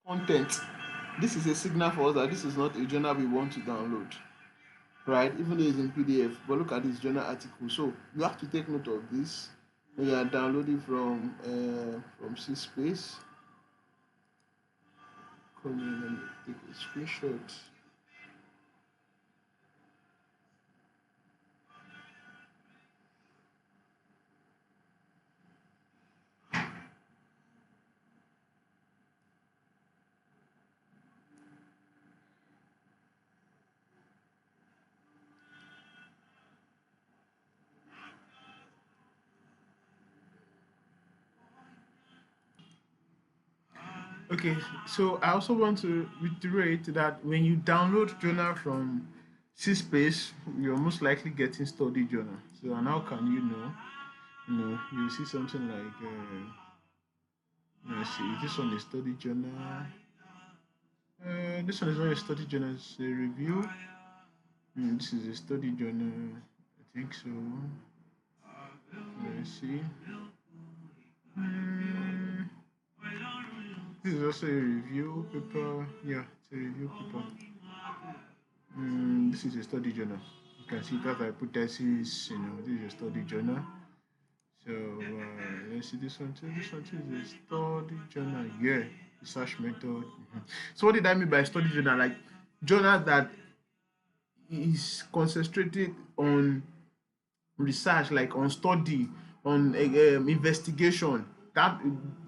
content. This is a signal for us that this is not a journal we want to download, right? Even though it's in PDF, but look at this journal article. So you have to take note of this when you are downloading from CSpace. Come in, let me take a screenshot. Okay, so I also want to reiterate that when you download journal from CSpace, you're most likely getting study journal. So, and how can you know? You see something like, let's see, this one is study journal. This one is not a study journal, it's a review. This is a study journal, I think so. Let's see. This is also a review paper. Yeah, it's a review paper. This is a study journal. You can see that hypotheses, this is a study journal. So let's see this one too. This one too is a study journal. Yeah, research method. So what did I mean by study journal? Like journal that is concentrated on research, like on study, on investigation. That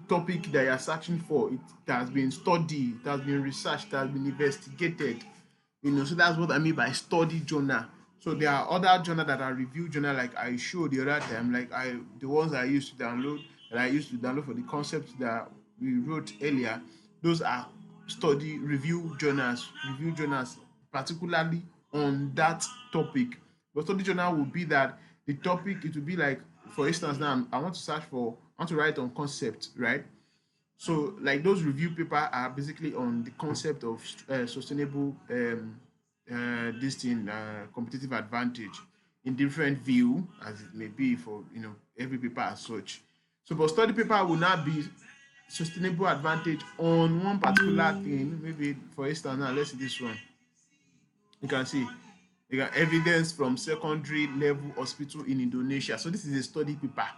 topic that you are searching for, it has been studied, it has been researched, it has been investigated. So that's what I mean by study journal. So there are other journal that are review journal, like I showed the other time, like the ones I used to download, that I used to download for the concepts that we wrote earlier. Those are study review journals, particularly on that topic. But study journal will be that the topic, it will be like, for instance, now I want to I want to write on concept, right? So like those review paper are basically on the concept of sustainable this thing competitive advantage in different view as it may be for every paper as such. So but study paper will not be sustainable advantage on one particular thing. Maybe for instance, now let's see this one. You can see you got evidence from secondary level hospital in Indonesia. So this is a study paper.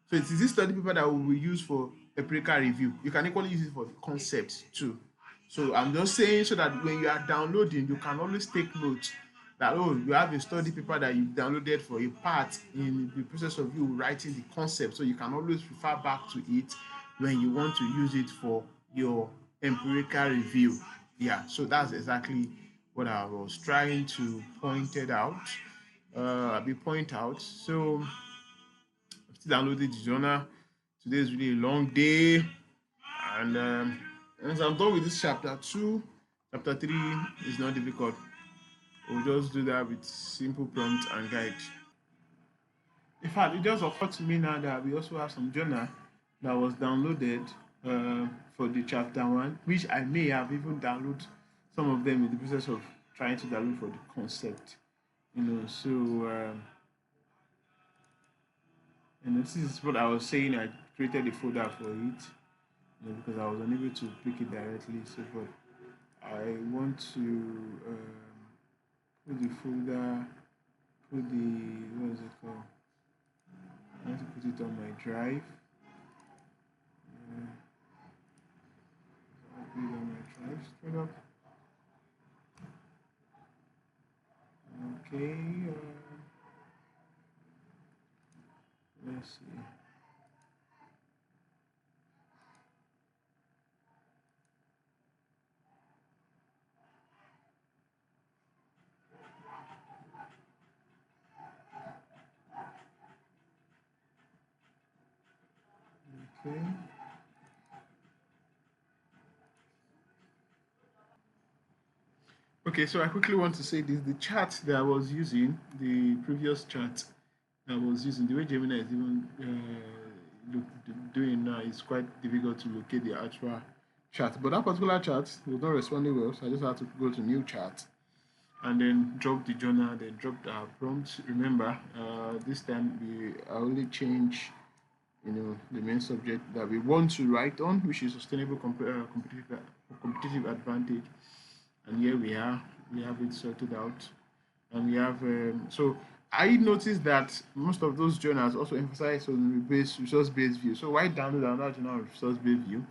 So it is this study paper that we will use for empirical review. You can equally use it for the concepts too. So I'm just saying so that when you are downloading, you can always take note that, oh, you have a study paper that you downloaded for a part in the process of you writing the concept. So you can always refer back to it when you want to use it for your empirical review. Yeah, so that's exactly what I was trying to point it out. Point out. So I've still downloaded the journal. Today is really a long day, and once I'm done with this chapter 2, chapter 3 is not difficult. We'll just do that with simple prompt and guide. In fact, it just occurred to me now that we also have some journal that was downloaded for the chapter 1, which I may have even downloaded some of them in the process of trying to download for the concept. So this is what I was saying. I created a folder for it, because I was unable to pick it directly. So, but I want to put the folder, put the what is it called? I want to put it on my drive. I'll put it on my drive straight up. Okay. Let's see. Okay. Okay, so I quickly want to say this: the chart that I was using, the previous chart I was using, the way Gemini is even doing now, is quite difficult to locate the actual chart. But that particular chart was not responding well, so I just had to go to new chart and then drop the journal, then drop the prompt. Remember, this time I only change, the main subject that we want to write on, which is sustainable competitive advantage. And here we have it sorted out. And we have so I noticed that most of those journals also emphasize on resource-based view. So why download another journal with resource-based view?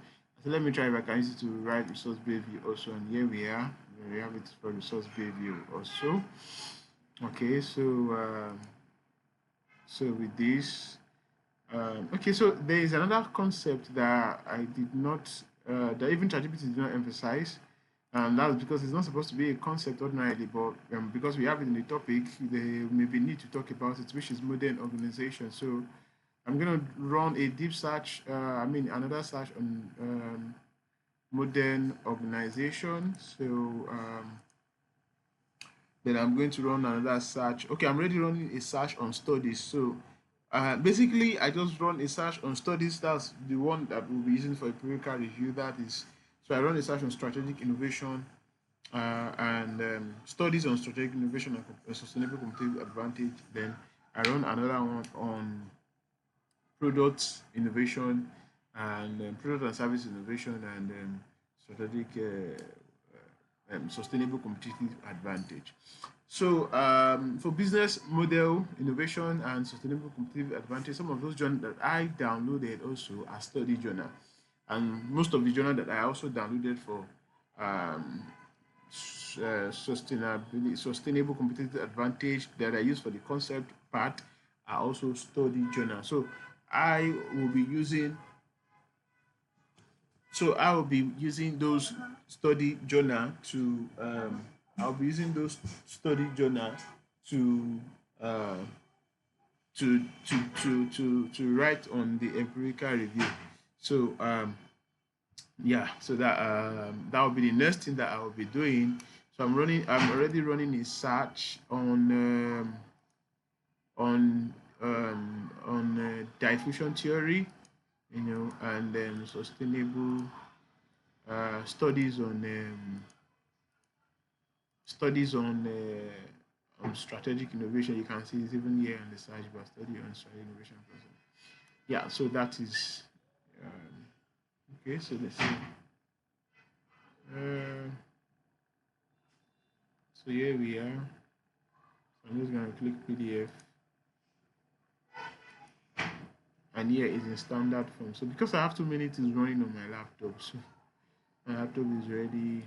So let me try if I can use it to write resource-based view also. And here we are. We have it for resource-based view also. Okay, so with this, okay, so there is another concept that I did not, that even ChatGPT did not emphasize, and that's because it's not supposed to be a concept ordinarily, but because we have it in the topic, they maybe need to talk about it, which is modern organization. So I'm going to run a deep search, another search on modern organization. So then I'm going to run another search. Okay, I'm already running a search on studies. So basically, I just run a search on studies. That's the one that we'll be using for empirical review. That is, so I run a search on strategic innovation and studies on strategic innovation and sustainable competitive advantage. Then I run another one on product innovation and product and service innovation and strategic sustainable competitive advantage. So for business model innovation and sustainable competitive advantage, some of those journals that I downloaded also are study journal, and most of the journal that I also downloaded for sustainable competitive advantage that I use for the concept part are also study journal. So I will be using those study journal to I'll be using those study journal to uh, to write on the empirical review. So yeah, so that will be the next thing that I will be doing. So I'm already running a search on diffusion theory, and then sustainable studies on strategic innovation. You can see it's even here on the search bar, study on strategic innovation process. Yeah, so that is okay. So let's see. So here we are. So I'm just going to click PDF, and here is in standard form. So because I have too many things running on my laptop, so my laptop is already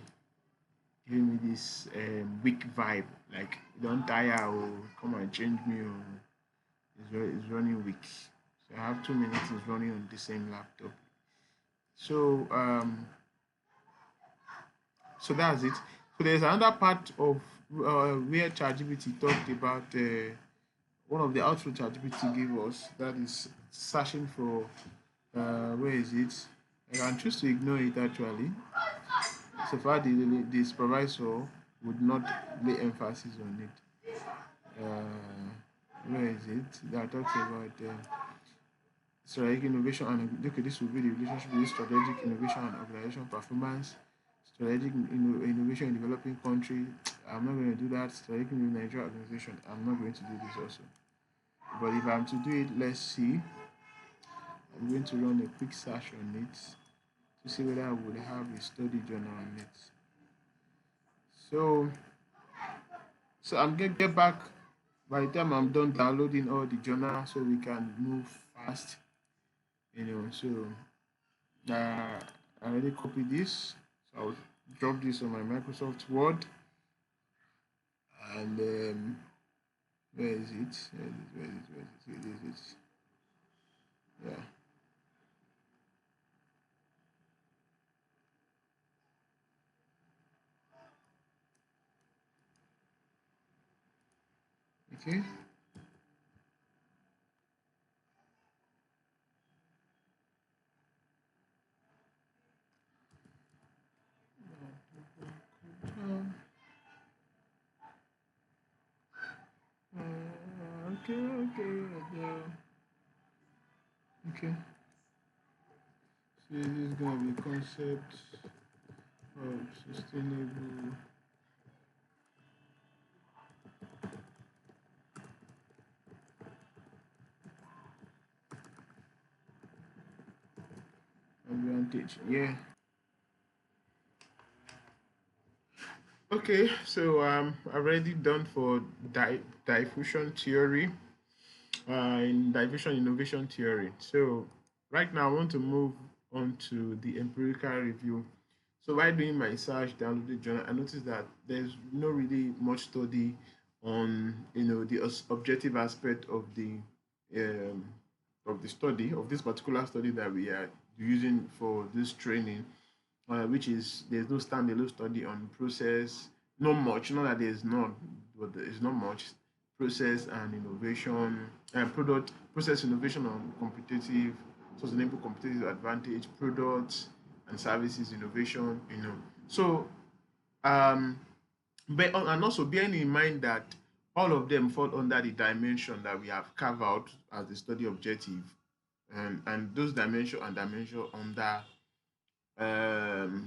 giving me this weak vibe, like don't tire or come and change me, or it's running weak. So I have too many things running on the same laptop. So so that's it. So there's another part of where ChatGPT talked about one of the outputs ChatGPT gave us, that is searching for where is it? I can choose to ignore it actually. So far, the supervisor would not lay emphasis on it. Where is it? That talks about strategic innovation and okay, this will be the relationship between strategic innovation and organization performance. Strategic innovation in developing country. I'm not going to do that. Strategic in Nigeria organization. I'm not going to do this also. But if I'm to do it, let's see. I'm going to run a quick search on it to see whether I would have a study journal on it. So I'm going to get back by the time I'm done downloading all the journals so we can move fast. So I already copied this. So I'll drop this on my Microsoft Word. And where is it? Where is it? Yeah. Okay. Okay. So this is gonna be concept of sustainable advantage. Yeah. Okay, so already done for diffusion theory, in diffusion innovation theory. So right now I want to move on to the empirical review. So while doing my search, downloaded journal, I noticed that there's no really much study on the objective aspect um, of the study of this particular study that we are using for this training, which is there's no standalone study on process. Not much, not that there's none, but there is not much process and innovation, product process innovation on competitive, sustainable competitive advantage, products and services innovation. So um, but and also bearing in mind that all of them fall under the dimension that we have carved out as the study objective, and those dimension under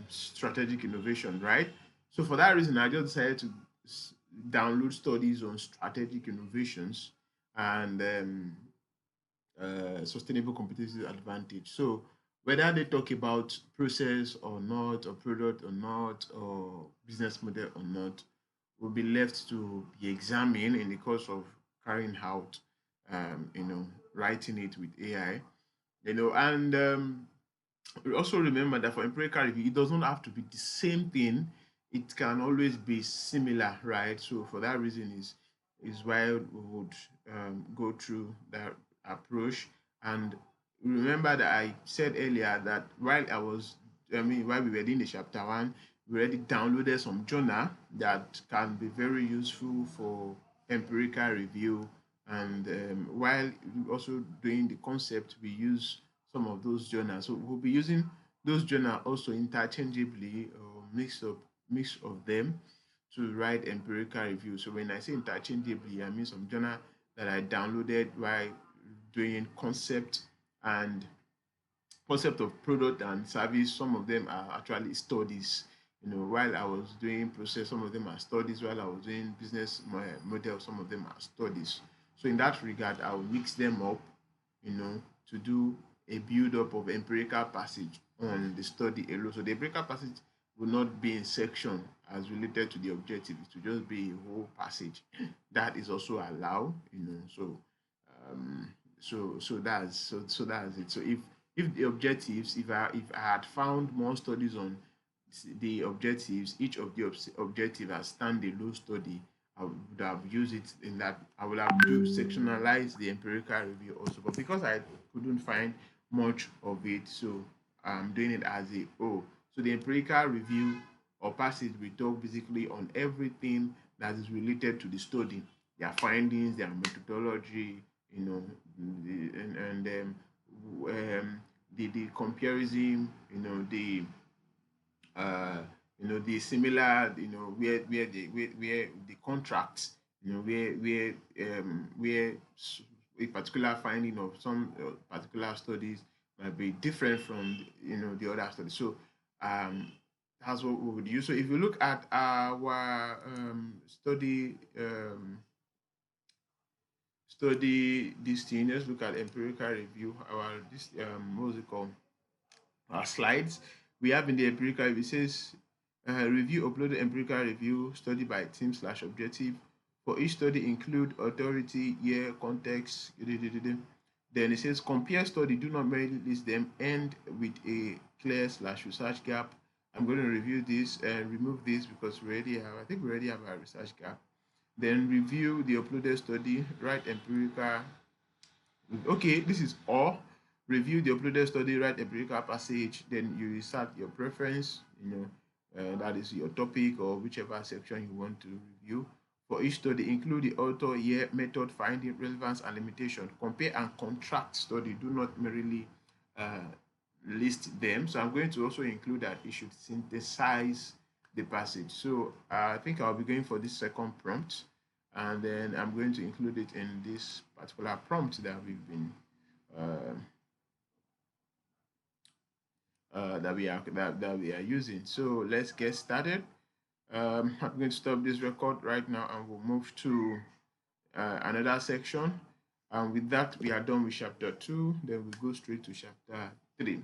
strategic innovation, right? So for that reason, I just decided to download studies on strategic innovations and sustainable competitive advantage. So whether they talk about process or not, or product or not, or business model or not, will be left to be examined in the course of carrying out, writing it with AI, and we also remember that for empirical review, it doesn't have to be the same thing. It can always be similar, right? So for that reason is why we would go through that approach. And remember that I said earlier that while we were doing the chapter one, we already downloaded some journal that can be very useful for empirical review. And while also doing the concept, we use some of those journals. So we'll be using those journals also interchangeably, or mix of them to write empirical review. So when I say interchangeably, I mean some journal that I downloaded while doing concept of product and service. Some of them are actually studies. While I was doing process, some of them are studies. While I was doing business model, some of them are studies. So in that regard, I'll mix them up, to do a build-up of empirical passage on the study alone. So the empirical passage will not be in section as related to the objective. It will just be a whole passage. That is also allowed, um, that's it. So if the objectives, if I had found more studies on the objectives, each of the objective as standalone study, I would have used it in that. I would have do sectionalize the empirical review also, but because I couldn't find much of it, so I'm doing it as a whole. So the empirical review or passage we talk basically on everything that is related to the study, their findings, their methodology, the comparison, uh, the similar, where the contracts, where a particular finding of some particular studies might be different from the other studies. So that's what we would use. So if you look at our study this thing, let's look at empirical review. Our this what's it called? Our slides we have in the empirical review, it says review uploaded empirical review study by team slash objective. For each study include authority, year, context. Then it says compare study, do not merely list them, end with a clear slash research gap. I'm going to review this and remove this because I think we already have a research gap. Then review the uploaded study, write empirical. Okay, this is all. Review the uploaded study, write empirical passage, then you insert your preference, that is your topic or whichever section you want to review. For each study, include the author, year, method, finding, relevance, and limitation. Compare and contrast study. Do not merely list them. So I'm going to also include that it should synthesize the passage. So I think I'll be going for this second prompt, and then I'm going to include it in this particular prompt that we've been that we are using. So let's get started. I'm going to stop this record right now, and we'll move to another section. And with that, we are done with chapter 2. Then we go straight to chapter 3.